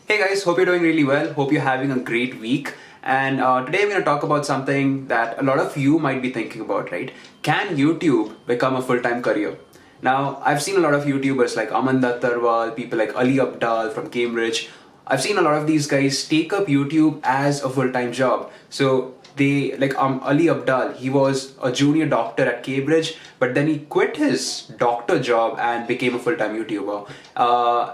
Hey guys, hope you're doing really well. Hope you're having a great week. And today I'm going to talk about something that a lot of you might be thinking about, right? Can YouTube become a full-time career? Now, I've seen a lot of YouTubers like Aman Dattarwal, people like Ali Abdal from Cambridge. I've seen a lot of these guys take up YouTube as a full-time job. So they like Ali Abdal, he was a junior doctor at Cambridge, but then he quit his doctor job and became a full-time YouTuber.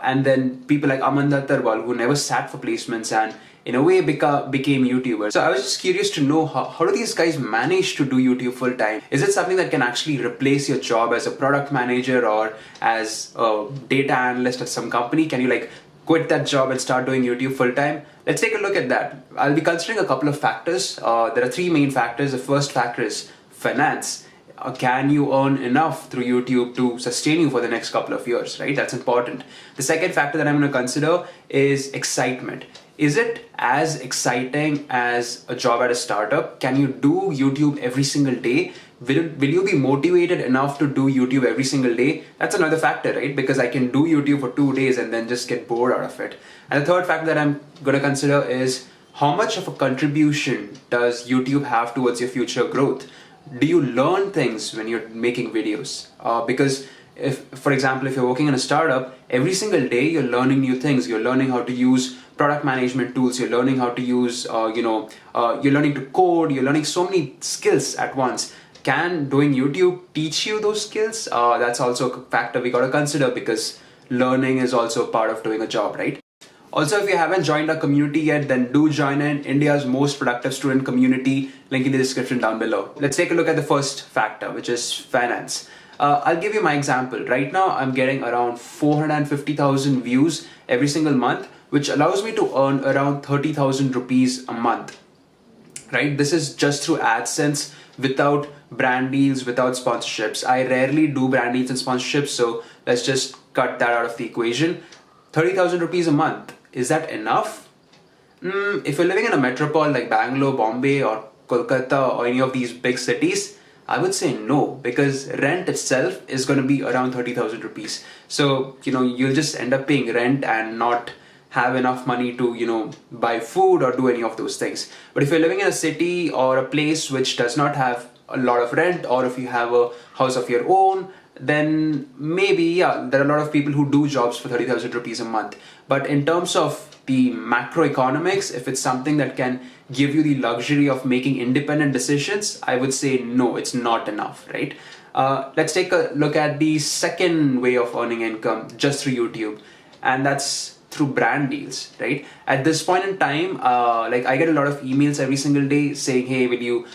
And then people like Aman Dattarwal, who never sat for placements and in a way became YouTubers. So I was just curious to know how do these guys manage to do YouTube full time? Is it something that can actually replace your job as a product manager or as a data analyst at some company? Can you like quit that job and start doing YouTube full time? Let's take a look at that. I'll be considering a couple of factors. There are three main factors. The first factor is finance. Can you earn enough through YouTube to sustain you for the next couple of years, right? That's important. The second factor that I'm going to consider is excitement. Is it as exciting as a job at a startup? Can you do YouTube every single day? Will you be motivated enough to do YouTube every single day? That's another factor, right? Because I can do YouTube for 2 days and then just get bored out of it. And the third factor that I'm going to consider is how much of a contribution does YouTube have towards your future growth? Do you learn things when you're making videos? Because if, for example, if you're working in a startup, every single day you're learning new things. You're learning how to use product management tools. You're learning how to use, you're learning to code. You're learning so many skills at once. Can doing YouTube teach you those skills? That's also a factor we got to consider because learning is also part of doing a job, right? Also, if you haven't joined our community yet, then do join in India's most productive student community. Link in the description down below. Let's take a look at the first factor, which is finance. I'll give you my example. Right now, I'm getting around 450,000 views every single month, which allows me to earn around 30,000 rupees a month. Right? This is just through AdSense without brand deals, without sponsorships. I rarely do brand deals and sponsorships, so let's just cut that out of the equation. 30,000 rupees a month. Is that enough? If you're living in a metropole like Bangalore, Bombay, or Kolkata, or any of these big cities, I would say no, because rent itself is going to be around 30,000 rupees. So, you'll just end up paying rent and not have enough money to, buy food or do any of those things. But if you're living in a city or a place which does not have a lot of rent, or if you have a house of your own, then maybe, there are a lot of people who do jobs for 30,000 rupees a month. But in terms of the macroeconomics, if it's something that can give you the luxury of making independent decisions, I would say no, it's not enough, right? Let's take a look at the second way of earning income just through YouTube, and that's through brand deals, right? At this point in time, I get a lot of emails every single day saying, hey, will you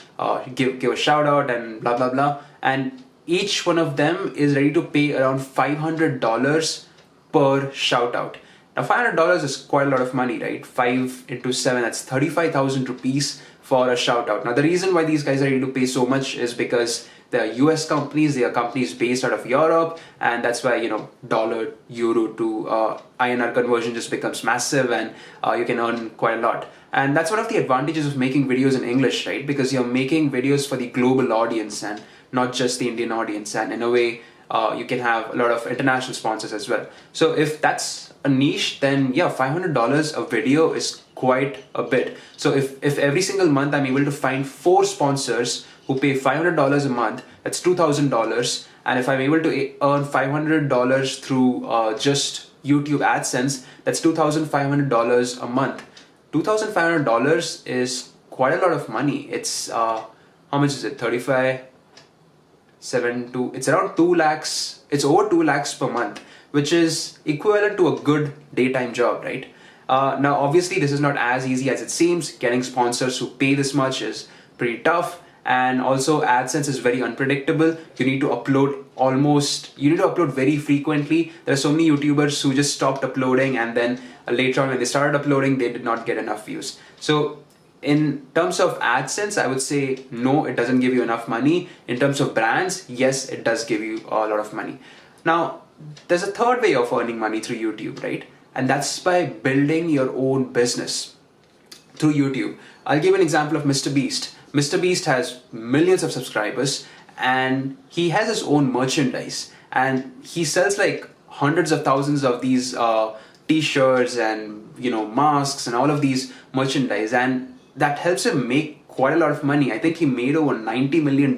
give a shout out and blah, blah, blah. And each one of them is ready to pay around $500 per shout out. Now, $500 is quite a lot of money, right? 5 into 7, that's 35,000 rupees for a shout out. Now, the reason why these guys are ready to pay so much is because they're US companies, they are companies based out of Europe, and that's why, dollar, euro to INR conversion just becomes massive and you can earn quite a lot. And that's one of the advantages of making videos in English, right? Because you're making videos for the global audience and not just the Indian audience. And in a way, you can have a lot of international sponsors as well. So if that's a niche, then yeah, $500 a video is quite a bit. So if every single month I'm able to find 4 sponsors who pay $500 a month, that's $2,000. And if I'm able to earn $500 through just YouTube AdSense, that's $2,500 a month. $2,500 is quite a lot of money. It's, how much is it? 35, 7, 2, it's around 2 lakhs. It's over 2 lakhs per month, which is equivalent to a good daytime job, right? Now, obviously, this is not as easy as it seems. Getting sponsors who pay this much is pretty tough. And also AdSense is very unpredictable. You need to upload very frequently. There are so many YouTubers who just stopped uploading, and then later on when they started uploading, they did not get enough views. So in terms of AdSense, I would say no, it doesn't give you enough money. In terms of brands, yes, it does give you a lot of money. Now, there's a third way of earning money through YouTube, right? And that's by building your own business through YouTube. I'll give an example of Mr. Beast. Mr. Beast has millions of subscribers and he has his own merchandise and he sells like hundreds of thousands of these t-shirts and masks and all of these merchandise, and that helps him make quite a lot of money. I think he made over $90 million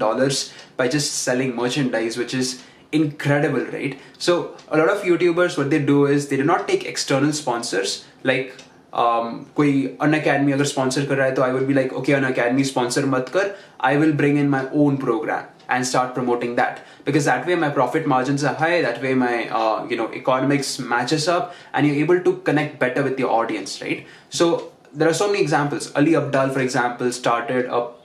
by just selling merchandise, which is incredible, right? So a lot of YouTubers, what they do is they do not take external sponsors. Like कोई अन academy अगर sponsor कर रहा है तो I will be like okay, Unacademy sponsor मत कर, I will bring in my own program and start promoting that, because that way my profit margins are high, that way my economics matches up, and you're able to connect better with your audience, right? So there are so many examples. Ali Abdal, for example, started up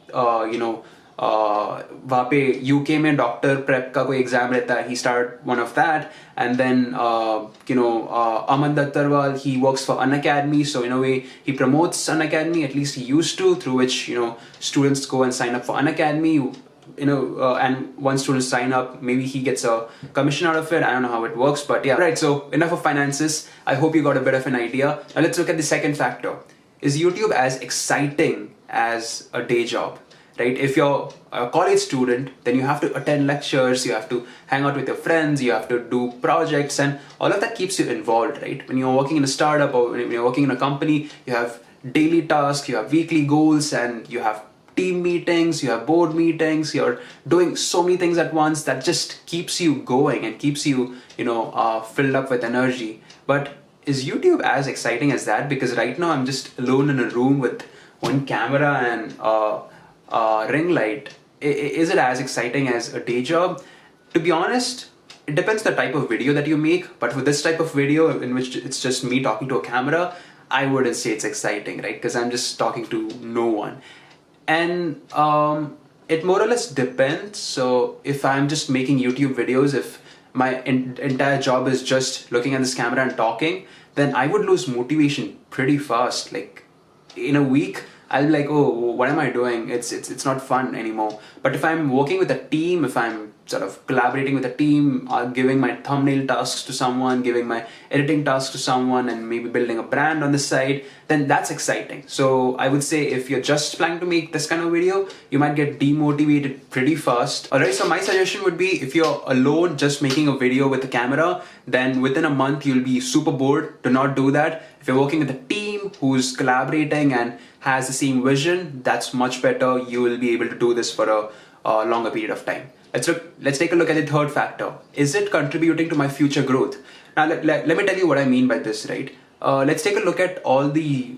वहाँ पे UK में doctor prep का कोई exam रहता है, he started one of that. And then Aman Dattarwal, he works for Unacademy, so in a way he promotes Unacademy, at least he used to, through which students go and sign up for Unacademy. And once students sign up, maybe he gets a commission out of it. I don't know how it works, but yeah. Right, so enough of finances. I hope you got a bit of an idea. Now let's look at the second factor. Is YouTube as exciting as a day job? Right? If you're a college student, then you have to attend lectures, you have to hang out with your friends, you have to do projects, and all of that keeps you involved, right? When you're working in a startup or when you're working in a company, you have daily tasks, you have weekly goals, and you have team meetings, you have board meetings, you're doing so many things at once that just keeps you going and keeps you, filled up with energy. But is YouTube as exciting as that? Because right now I'm just alone in a room with one camera and ring light. Is it as exciting as a day job? To be honest, it depends the type of video that you make, but for this type of video in which it's just me talking to a camera, I wouldn't say it's exciting, right? Because I'm just talking to no one. And it more or less depends. So if I'm just making YouTube videos, if my entire job is just looking at this camera and talking, then I would lose motivation pretty fast. Like in a week, I'll be like, oh, what am I doing? It's not fun anymore. But if I'm working with a team, if I'm sort of collaborating with a team, giving my thumbnail tasks to someone, giving my editing tasks to someone, and maybe building a brand on the side, then that's exciting. So I would say if you're just planning to make this kind of video, you might get demotivated pretty fast. Alright, so my suggestion would be, if you're alone just making a video with a camera, then within a month you'll be super bored. Do not do that. If you're working with a team who's collaborating and has the same vision, that's much better. You will be able to do this for a longer period of time. Let's take a look at the third factor. Is it contributing to my future growth? Now, let me tell you what I mean by this, right? Let's take a look at all the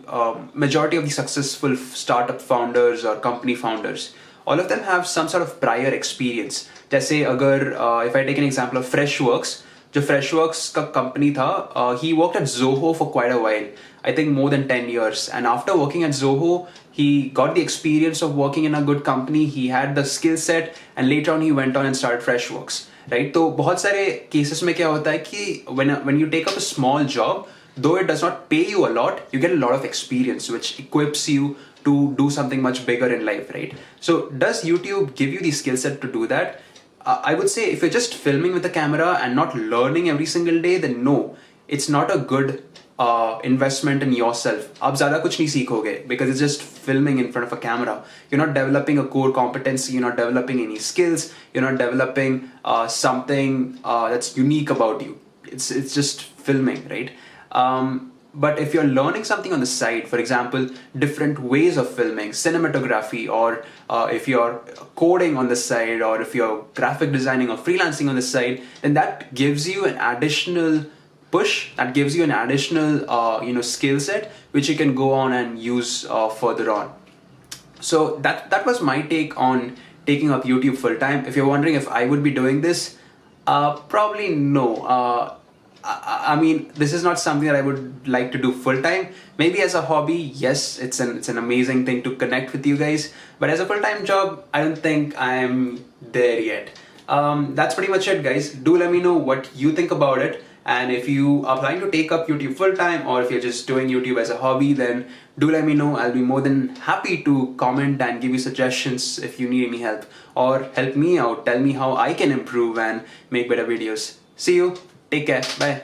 majority of the successful startup founders or company founders. All of them have some sort of prior experience. जैसे अगर if I take an example of Freshworks, जो Freshworks का company था, he worked at Zoho for quite a while. I think more than 10 years. And after working at Zoho, he got the experience of working in a good company. He had the skill set, and later on he went on and started Freshworks. Right? तो बहुत सारे cases में क्या होता है कि when you take up a small job, though it does not pay you a lot, you get a lot of experience, which equips you to do something much bigger in life, right? So does YouTube give you the skill set to do that? I would say if you're just filming with a camera and not learning every single day, then no, it's not a good investment in yourself. आप ज़्यादा कुछ नहीं सीखोगे because it's just filming in front of a camera. You're not developing a core competency. You're not developing any skills. You're not developing something that's unique about you. It's just filming, right? But if you're learning something on the side, for example, different ways of filming, cinematography, or if you're coding on the side, or if you're graphic designing or freelancing on the side, then that gives you an additional push, that gives you an additional skill set which you can go on and use further on. So that was my take on taking up YouTube full time. If you're wondering if I would be doing this, probably no. I mean, this is not something that I would like to do full time. Maybe as a hobby, yes, it's an amazing thing to connect with you guys. But as a full time job, I don't think I'm there yet. That's pretty much it, guys. Do let me know what you think about it. And if you are planning to take up YouTube full time, or if you're just doing YouTube as a hobby, then do let me know. I'll be more than happy to comment and give you suggestions if you need any help, or help me out. Tell me how I can improve and make better videos. See you. Take care. Bye.